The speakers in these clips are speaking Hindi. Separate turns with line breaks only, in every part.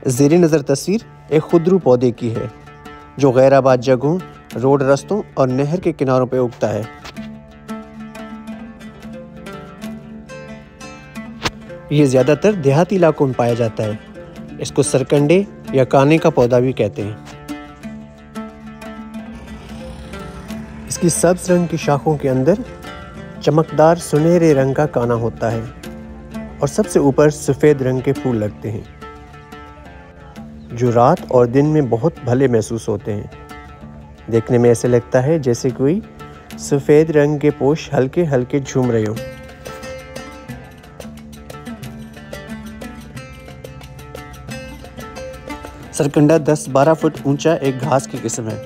ज़ेरे नज़र तस्वीर एक खुदरू पौधे की है जो गैर आबाद जगहों, रोड रास्तों और नहर के किनारों पर उगता है। ये ज़्यादातर देहाती इलाकों में पाया जाता है। इसको सरकंडे या काने का पौधा भी कहते हैं। इसकी सब्ज रंग की शाखों के अंदर चमकदार सुनहरे रंग का काना होता है और सबसे ऊपर सफ़ेद रंग के फूल लगते हैं जो रात और दिन में बहुत भले महसूस होते हैं। देखने में ऐसे लगता है जैसे कोई सफ़ेद रंग के पोश हल्के हल्के झूम रहे हों। सरकंडा 10-12 फुट ऊंचा एक घास की किस्म है।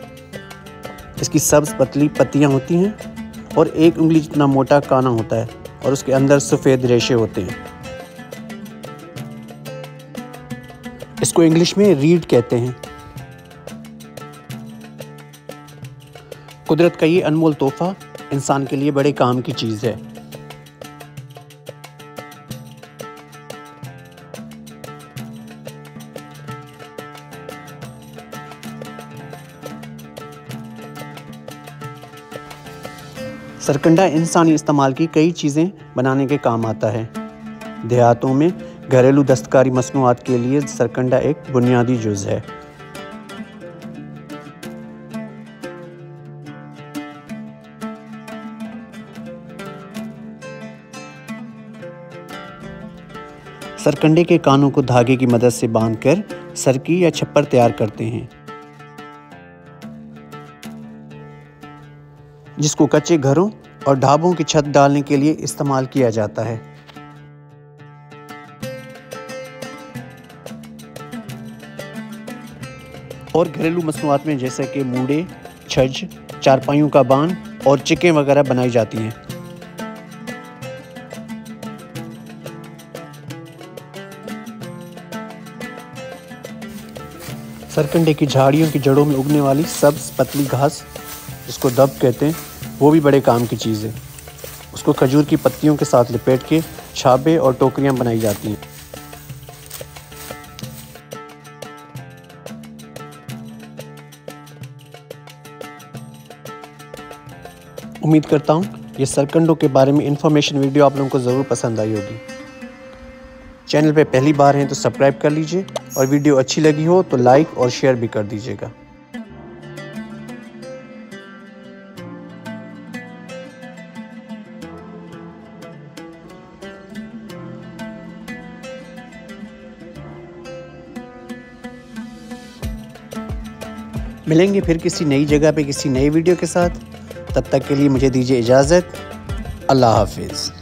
इसकी सब्ज पतली पत्तियां होती हैं और 1 उंगली जितना मोटा काना होता है और उसके अंदर सफ़ेद रेशे होते हैं। इसको इंग्लिश में रीड कहते हैं। कुदरत का ये अनमोल तोहफा इंसान के लिए बड़े काम की चीज़ है। सरकंडा इंसानी इस्तेमाल की कई चीज़ें बनाने के काम आता है। देहातों में घरेलू दस्तकारी मसनूआत के लिए सरकंडा एक बुनियादी जुज़ है। सरकंडे के कानों को धागे की मदद से बांधकर सरकी या छप्पर तैयार करते हैं, जिसको कच्चे घरों और ढाबों की छत डालने के लिए इस्तेमाल किया जाता है। और घरेलू मसनूआत में जैसे कि मूड़े, छज, चारपाइयों का बान और चिकें वगैरह बनाई जाती हैं। सरकंडे की झाड़ियों की जड़ों में उगने वाली सब्ज पतली घास, जिसको दब कहते हैं, वो भी बड़े काम की चीज़ है। उसको खजूर की पत्तियों के साथ लपेट के छाबे और टोकरियां बनाई जाती हैं। उम्मीद करता हूँ ये सरकंडों के बारे में इंफॉर्मेशन वीडियो आप लोगों को ज़रूर पसंद आई होगी। चैनल पे पहली बार हैं तो सब्सक्राइब कर लीजिए और वीडियो अच्छी लगी हो तो लाइक और शेयर भी कर दीजिएगा। मिलेंगे फिर किसी नई जगह पे किसी नई वीडियो के साथ। तब तक के लिए मुझे दीजिए इजाज़त। अल्लाह हाफिज़।